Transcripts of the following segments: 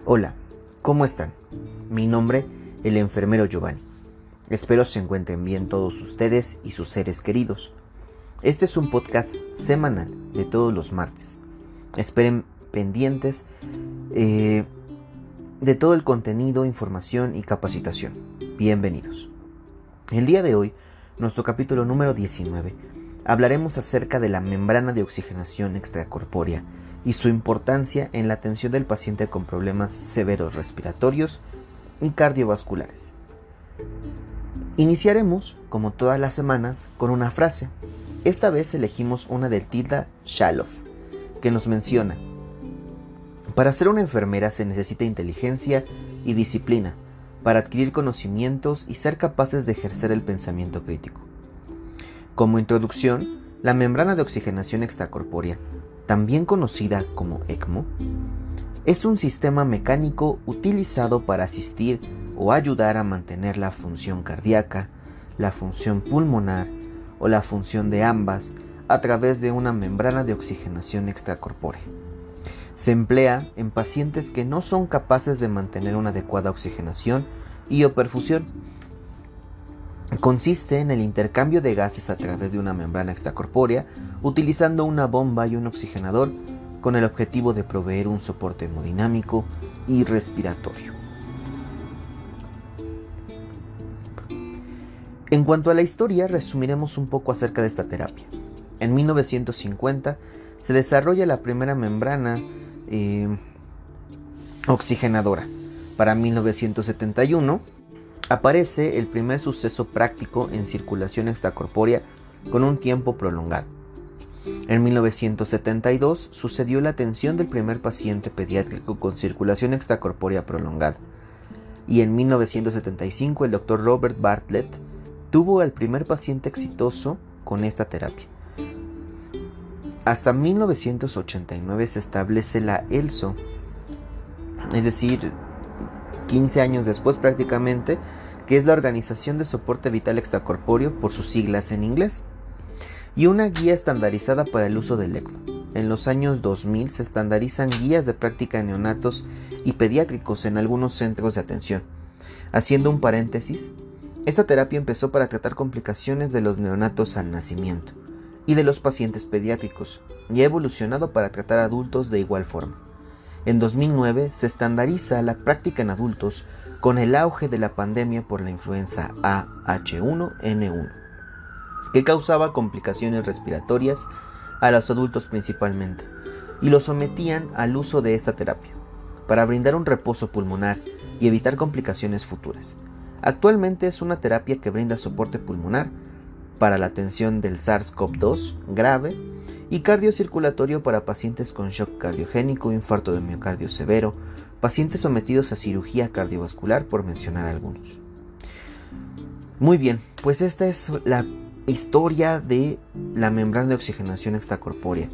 Hola, ¿cómo están? Mi nombre, el enfermero Giovanni. Espero se encuentren bien todos ustedes y sus seres queridos. Este es un podcast semanal de todos los martes. Esperen pendientes de todo el contenido, información y capacitación. Bienvenidos. El día de hoy, nuestro capítulo número 19, hablaremos acerca de la membrana de oxigenación extracorpórea y su importancia en la atención del paciente con problemas severos respiratorios y cardiovasculares. Iniciaremos, como todas las semanas, con una frase. Esta vez elegimos una del Tilda Shaloff, que nos menciona: para ser una enfermera se necesita inteligencia y disciplina para adquirir conocimientos y ser capaces de ejercer el pensamiento crítico. Como introducción, la membrana de oxigenación extracorpórea, también conocida como ECMO, es un sistema mecánico utilizado para asistir o ayudar a mantener la función cardíaca, la función pulmonar o la función de ambas a través de una membrana de oxigenación extracorpórea. Se emplea en pacientes que no son capaces de mantener una adecuada oxigenación y o perfusión. Consiste en el intercambio de gases a través de una membrana extracorpórea utilizando una bomba y un oxigenador con el objetivo de proveer un soporte hemodinámico y respiratorio. En cuanto a la historia, resumiremos un poco acerca de esta terapia. En 1950 se desarrolla la primera membrana oxigenadora. Para 1971 aparece el primer suceso práctico en circulación extracorpórea con un tiempo prolongado. En 1972 sucedió la atención del primer paciente pediátrico con circulación extracorpórea prolongada. Y en 1975 el Dr. Robert Bartlett tuvo al primer paciente exitoso con esta terapia. Hasta 1989 se establece la ELSO, es decir, 15 años después prácticamente, que es la Organización de Soporte Vital Extracorpóreo por sus siglas en inglés, y una guía estandarizada para el uso del ECMO. En los años 2000 se estandarizan guías de práctica en neonatos y pediátricos en algunos centros de atención. Haciendo un paréntesis, esta terapia empezó para tratar complicaciones de los neonatos al nacimiento y de los pacientes pediátricos, y ha evolucionado para tratar adultos de igual forma. En 2009 se estandariza la práctica en adultos con el auge de la pandemia por la influenza A/H1N1, que causaba complicaciones respiratorias a los adultos principalmente, y los sometían al uso de esta terapia, para brindar un reposo pulmonar y evitar complicaciones futuras. Actualmente es una terapia que brinda soporte pulmonar para la atención del SARS-CoV-2 grave y cardiocirculatorio para pacientes con shock cardiogénico, infarto de miocardio severo, pacientes sometidos a cirugía cardiovascular, por mencionar algunos. Muy bien, pues esta es la historia de la membrana de oxigenación extracorpórea.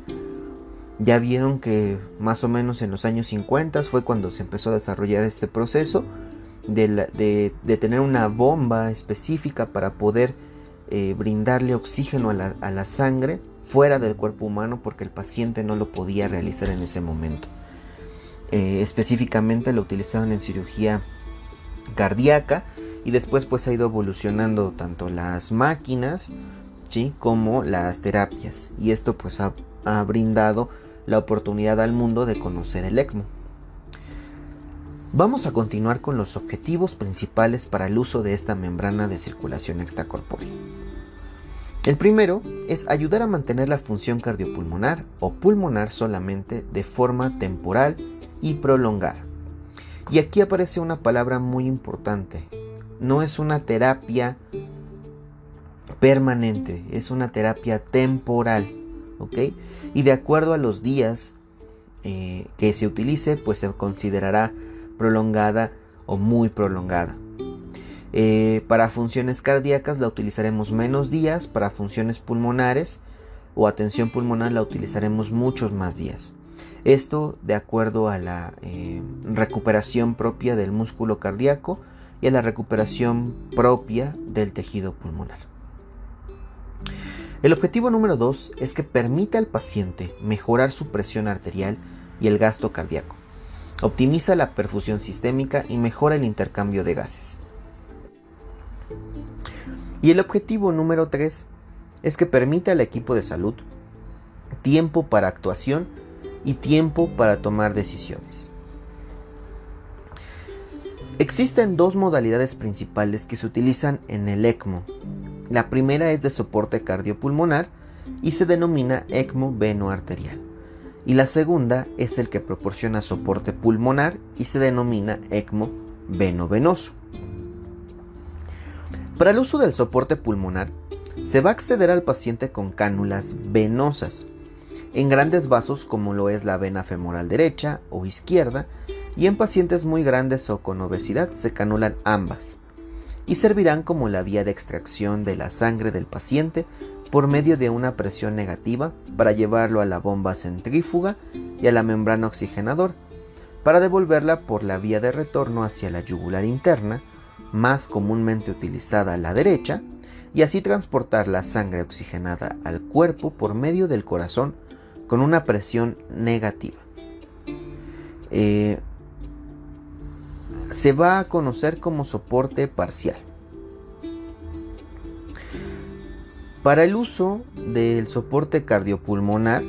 Ya vieron que más o menos en los años 50 fue cuando se empezó a desarrollar este proceso de tener una bomba específica para poder brindarle oxígeno a la sangre fuera del cuerpo humano, porque el paciente no lo podía realizar en ese momento. Específicamente lo utilizaban en cirugía cardíaca, y después pues ha ido evolucionando tanto las máquinas, ¿sí?, como las terapias, y esto pues ha brindado la oportunidad al mundo de conocer el ECMO. Vamos a continuar con los objetivos principales para el uso de esta membrana de circulación extracorpórea. El primero es ayudar a mantener la función cardiopulmonar o pulmonar solamente de forma temporal y prolongada. Y aquí aparece una palabra muy importante. No es una terapia permanente, es una terapia temporal, ¿ok? Y de acuerdo a los días que se utilice, pues se considerará prolongada o muy prolongada. Para funciones cardíacas la utilizaremos menos días, para funciones pulmonares o atención pulmonar la utilizaremos muchos más días. Esto de acuerdo a la recuperación propia del músculo cardíaco y a la recuperación propia del tejido pulmonar. El objetivo número 2 es que permita al paciente mejorar su presión arterial y el gasto cardíaco. optimiza la perfusión sistémica y mejora el intercambio de gases. Y el objetivo número 3 es que permite al equipo de salud tiempo para actuación y tiempo para tomar decisiones. Existen dos modalidades principales que se utilizan en el ECMO. La primera es de soporte cardiopulmonar y se denomina ECMO veno-arterial. Y la segunda es el que proporciona soporte pulmonar y se denomina ECMO veno-venoso. Para el uso del soporte pulmonar, se va a acceder al paciente con cánulas venosas, en grandes vasos como lo es la vena femoral derecha o izquierda, y en pacientes muy grandes o con obesidad se canulan ambas, y servirán como la vía de extracción de la sangre del paciente por medio de una presión negativa para llevarlo a la bomba centrífuga y a la membrana oxigenadora, para devolverla por la vía de retorno hacia la yugular interna, más comúnmente utilizada a la derecha, y así transportar la sangre oxigenada al cuerpo por medio del corazón con una presión negativa. Se va a conocer como soporte parcial. Para el uso del soporte cardiopulmonar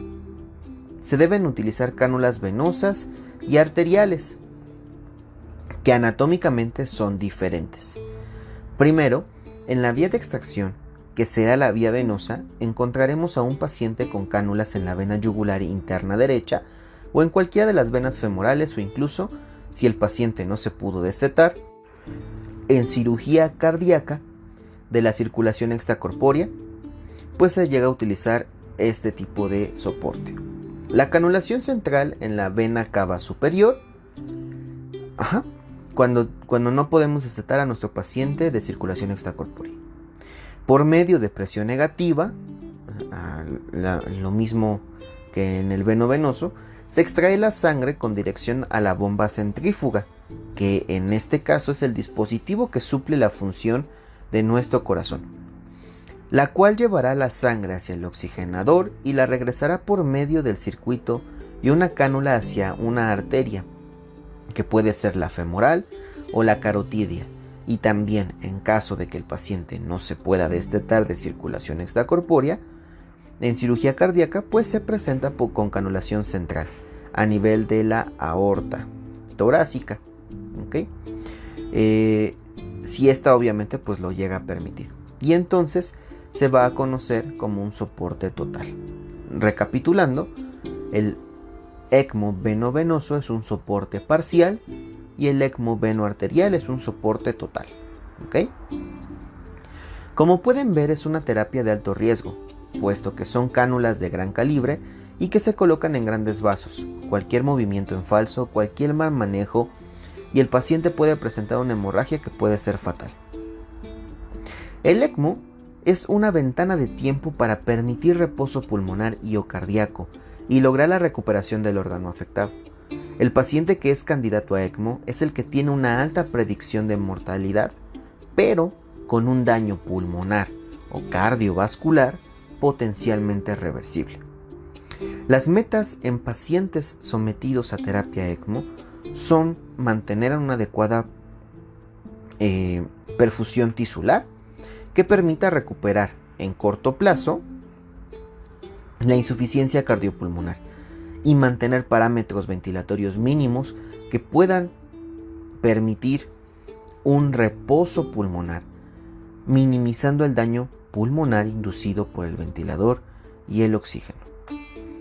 se deben utilizar cánulas venosas y arteriales, que anatómicamente son diferentes. Primero, en la vía de extracción, que será la vía venosa, encontraremos a un paciente con cánulas en la vena yugular interna derecha o en cualquiera de las venas femorales, o incluso, si el paciente no se pudo destetar, en cirugía cardíaca de la circulación extracorpórea, pues se llega a utilizar este tipo de soporte. La canulación central en la vena cava superior, cuando no podemos destetar a nuestro paciente de circulación extracorpórea. Por medio de presión negativa, lo mismo que en el veno venoso, se extrae la sangre con dirección a la bomba centrífuga, que en este caso es el dispositivo que suple la función de nuestro corazón, la cual llevará la sangre hacia el oxigenador y la regresará por medio del circuito y una cánula hacia una arteria, que puede ser la femoral o la carotidia, y también en caso de que el paciente no se pueda destetar de circulación extracorpórea, en cirugía cardíaca pues se presenta con canulación central a nivel de la aorta torácica, ¿okay? Si esta obviamente pues lo llega a permitir, y entonces se va a conocer como un soporte total. Recapitulando, el ECMO veno-venoso es un soporte parcial y el ECMO veno-arterial es un soporte total. ¿Okay? Como pueden ver, es una terapia de alto riesgo, puesto que son cánulas de gran calibre y que se colocan en grandes vasos. Cualquier movimiento en falso, cualquier mal manejo, y el paciente puede presentar una hemorragia que puede ser fatal. El ECMO es una ventana de tiempo para permitir reposo pulmonar y o cardíaco y lograr la recuperación del órgano afectado. El paciente que es candidato a ECMO es el que tiene una alta predicción de mortalidad, pero con un daño pulmonar o cardiovascular potencialmente reversible. Las metas en pacientes sometidos a terapia ECMO son mantener una adecuada perfusión tisular que permita recuperar en corto plazo la insuficiencia cardiopulmonar y mantener parámetros ventilatorios mínimos que puedan permitir un reposo pulmonar, minimizando el daño pulmonar inducido por el ventilador y el oxígeno.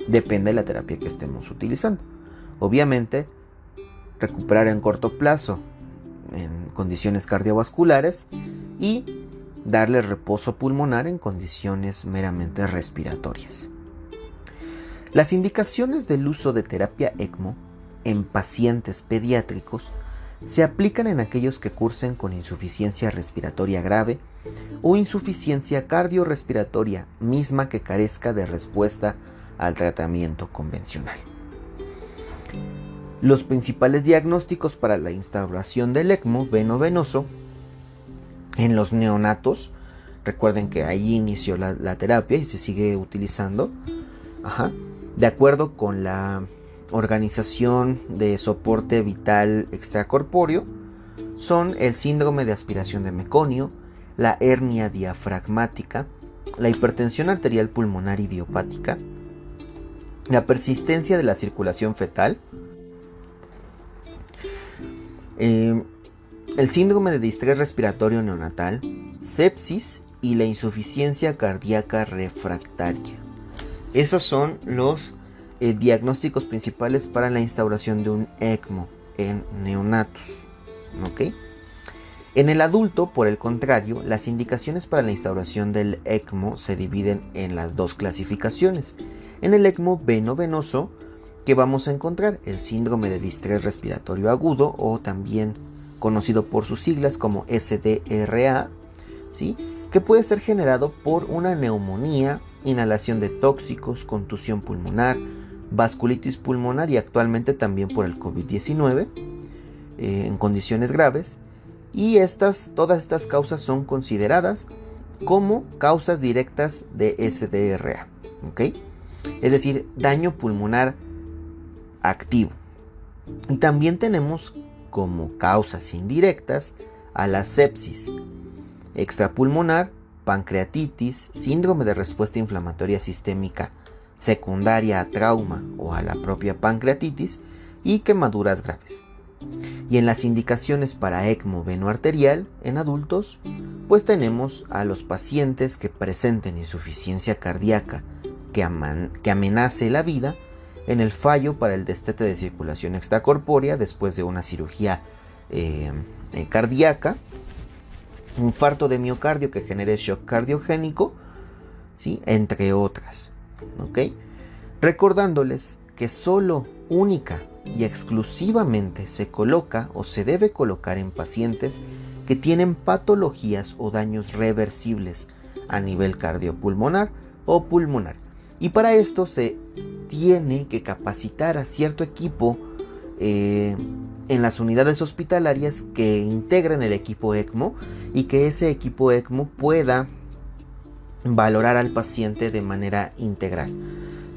Depende de la terapia que estemos utilizando. Obviamente, recuperar en corto plazo en condiciones cardiovasculares y darle reposo pulmonar en condiciones meramente respiratorias. Las indicaciones del uso de terapia ECMO en pacientes pediátricos se aplican en aquellos que cursen con insuficiencia respiratoria grave o insuficiencia cardiorrespiratoria misma que carezca de respuesta al tratamiento convencional. Los principales diagnósticos para la instauración del ECMO veno-venoso en los neonatos, recuerden que ahí inició la terapia y se sigue utilizando, de acuerdo con la organización de soporte vital extracorpóreo son el síndrome de aspiración de meconio, la hernia diafragmática, la hipertensión arterial pulmonar idiopática, la persistencia de la circulación fetal, el síndrome de distrés respiratorio neonatal, sepsis y la insuficiencia cardíaca refractaria. Esos son los diagnósticos principales para la instauración de un ECMO en neonatos. ¿Ok? En el adulto, por el contrario, las indicaciones para la instauración del ECMO se dividen en las dos clasificaciones. En el ECMO veno-venoso, que vamos a encontrar el síndrome de distrés respiratorio agudo, o también conocido por sus siglas como SDRA, ¿sí?, que puede ser generado por una neumonía, inhalación de tóxicos, contusión pulmonar, vasculitis pulmonar y actualmente también por el COVID-19 en condiciones graves. Y todas estas causas son consideradas como causas directas de SDRA, ¿ok? Es decir, daño pulmonar activo. Y también tenemos como causas indirectas a la sepsis extrapulmonar, pancreatitis, síndrome de respuesta inflamatoria sistémica secundaria a trauma o a la propia pancreatitis y quemaduras graves. Y en las indicaciones para ECMO venoarterial en adultos, pues tenemos a los pacientes que presenten insuficiencia cardíaca que amenace la vida, en el fallo para el destete de circulación extracorpórea después de una cirugía cardíaca, infarto de miocardio que genere shock cardiogénico, ¿sí?, entre otras. ¿Ok? Recordándoles que solo, única y exclusivamente se coloca o se debe colocar en pacientes que tienen patologías o daños reversibles a nivel cardiopulmonar o pulmonar. Y para esto se tiene que capacitar a cierto equipo en las unidades hospitalarias que integran el equipo ECMO y que ese equipo ECMO pueda valorar al paciente de manera integral.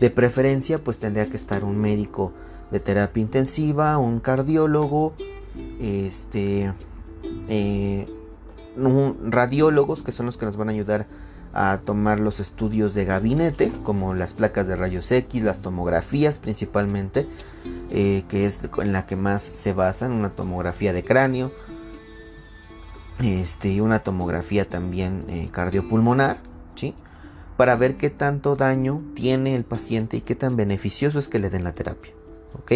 De preferencia, pues tendría que estar un médico de terapia intensiva, un cardiólogo, radiólogos, que son los que nos van a ayudar a tomar los estudios de gabinete, como las placas de rayos X, las tomografías principalmente, que es en la que más se basan, una tomografía de cráneo, y una tomografía también cardiopulmonar, ¿sí?, para ver qué tanto daño tiene el paciente y qué tan beneficioso es que le den la terapia. ¿Ok?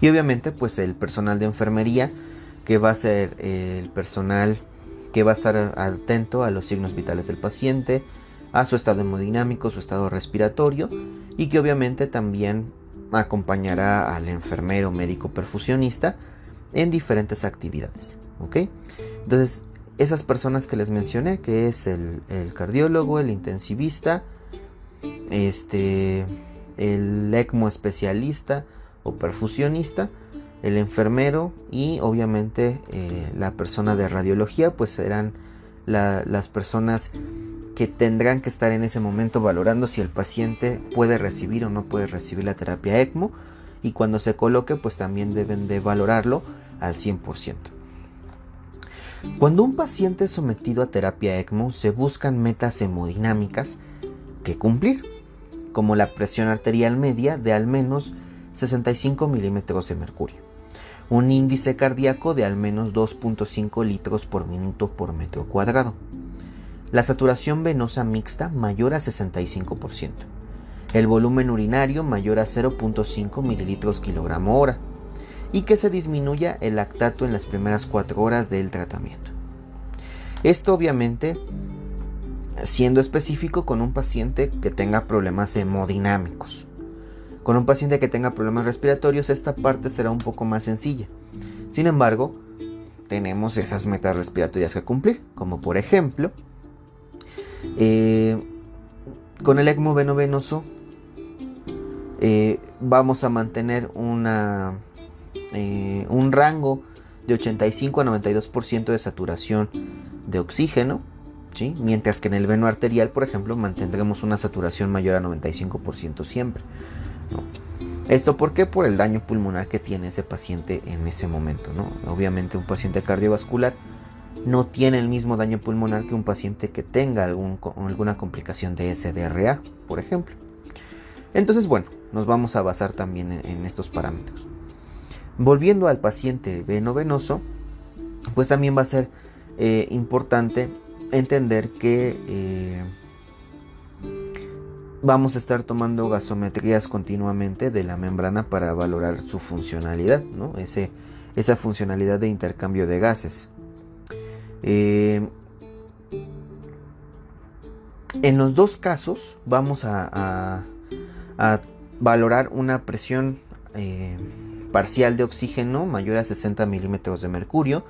Y obviamente pues el personal de enfermería, que va a ser el personal que va a estar atento a los signos vitales del paciente, a su estado hemodinámico, su estado respiratorio, y que obviamente también acompañará al enfermero médico perfusionista en diferentes actividades. ¿Ok? Entonces, esas personas que les mencioné, que es el cardiólogo, el intensivista, el ECMO especialista o perfusionista, el enfermero y obviamente la persona de radiología, pues serán las personas que tendrán que estar en ese momento valorando si el paciente puede recibir o no puede recibir la terapia ECMO, y cuando se coloque pues también deben de valorarlo al 100%. Cuando un paciente es sometido a terapia ECMO, se buscan metas hemodinámicas que cumplir, como la presión arterial media de al menos 65 milímetros de mercurio, un índice cardíaco de al menos 2.5 litros por minuto por metro cuadrado, la saturación venosa mixta mayor a 65%, el volumen urinario mayor a 0.5 mililitros kilogramo hora, y que se disminuya el lactato en las primeras 4 horas del tratamiento. Esto obviamente siendo específico con un paciente que tenga problemas hemodinámicos. Con un paciente que tenga problemas respiratorios, esta parte será un poco más sencilla. Sin embargo, tenemos esas metas respiratorias que cumplir, como por ejemplo, con el ECMO veno-venoso vamos a mantener un rango de 85 a 92% de saturación de oxígeno, ¿sí?, mientras que en el veno arterial, por ejemplo, mantendremos una saturación mayor a 95% siempre. ¿no? ¿Esto por qué? Por el daño pulmonar que tiene ese paciente en ese momento, ¿no? Obviamente un paciente cardiovascular no tiene el mismo daño pulmonar que un paciente que tenga alguna complicación de SDRA, por ejemplo. Entonces, bueno, nos vamos a basar también en estos parámetros. Volviendo al paciente venovenoso, pues también va a ser importante entender que vamos a estar tomando gasometrías continuamente de la membrana para valorar su funcionalidad, ¿no? Esa funcionalidad de intercambio de gases. En los dos casos vamos a valorar una presión parcial de oxígeno mayor a 60 milímetros de mercurio,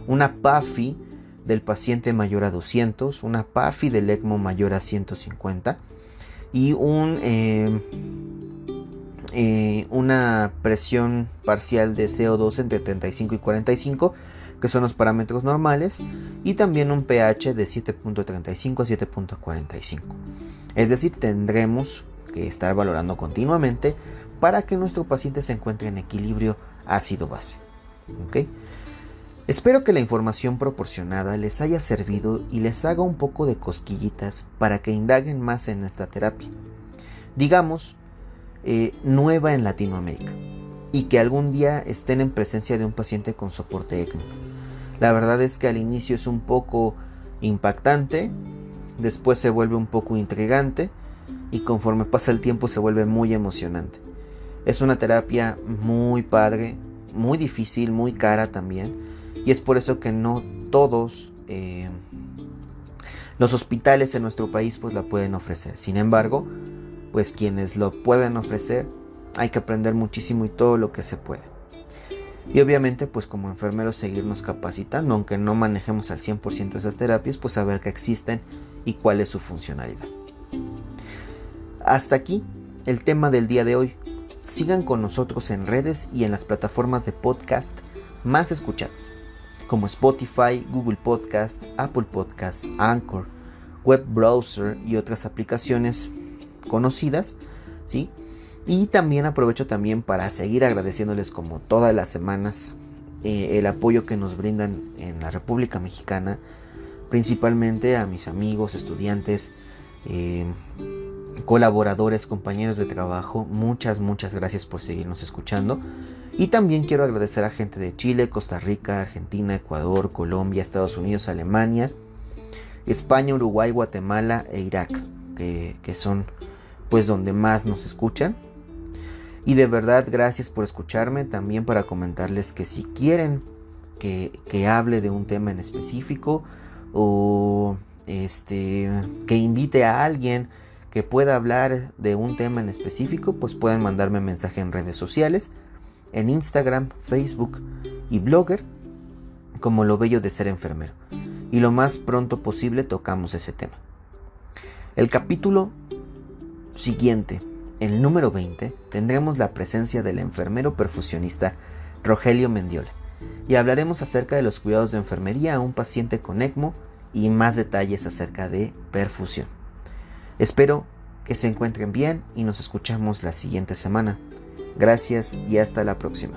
una PAFI del paciente mayor a 200, una PAFI del ECMO mayor a 150 y una presión parcial de CO2 entre 35 y 45, que son los parámetros normales, y también un pH de 7.35 a 7.45. Es decir, tendremos que estar valorando continuamente para que nuestro paciente se encuentre en equilibrio ácido-base. ¿Okay? Espero que la información proporcionada les haya servido y les haga un poco de cosquillitas para que indaguen más en esta terapia. Digamos, nueva en Latinoamérica, y que algún día estén en presencia de un paciente con soporte ECMO. La verdad es que al inicio es un poco impactante, después se vuelve un poco intrigante y conforme pasa el tiempo se vuelve muy emocionante. Es una terapia muy padre, muy difícil, muy cara también, y es por eso que no todos los hospitales en nuestro país pues la pueden ofrecer. Sin embargo, pues quienes lo pueden ofrecer, hay que aprender muchísimo y todo lo que se puede. Y obviamente pues como enfermeros seguirnos capacitando, aunque no manejemos al 100% esas terapias, pues saber que existen y cuál es su funcionalidad. Hasta aquí el tema del día de hoy. Sigan con nosotros en redes y en las plataformas de podcast más escuchadas, como Spotify, Google Podcast, Apple Podcast, Anchor, Web Browser y otras aplicaciones conocidas, ¿sí? Y también aprovecho también para seguir agradeciéndoles como todas las semanas el apoyo que nos brindan en la República Mexicana, principalmente a mis amigos, estudiantes, colaboradores, compañeros de trabajo. Muchas gracias por seguirnos escuchando. Y también quiero agradecer a gente de Chile, Costa Rica, Argentina, Ecuador, Colombia, Estados Unidos, Alemania, España, Uruguay, Guatemala e Irak, que son pues donde más nos escuchan. Y de verdad gracias por escucharme. También para comentarles que si quieren que hable de un tema en específico, o que invite a alguien que pueda hablar de un tema en específico, pues pueden mandarme mensaje en redes sociales, en Instagram, Facebook y Blogger, como Lo Bello de Ser Enfermero, y lo más pronto posible tocamos ese tema. El capítulo siguiente, el número 20, tendremos la presencia del enfermero perfusionista Rogelio Mendiola, y hablaremos acerca de los cuidados de enfermería a un paciente con ECMO y más detalles acerca de perfusión. Espero que se encuentren bien y nos escuchamos la siguiente semana. Gracias y hasta la próxima.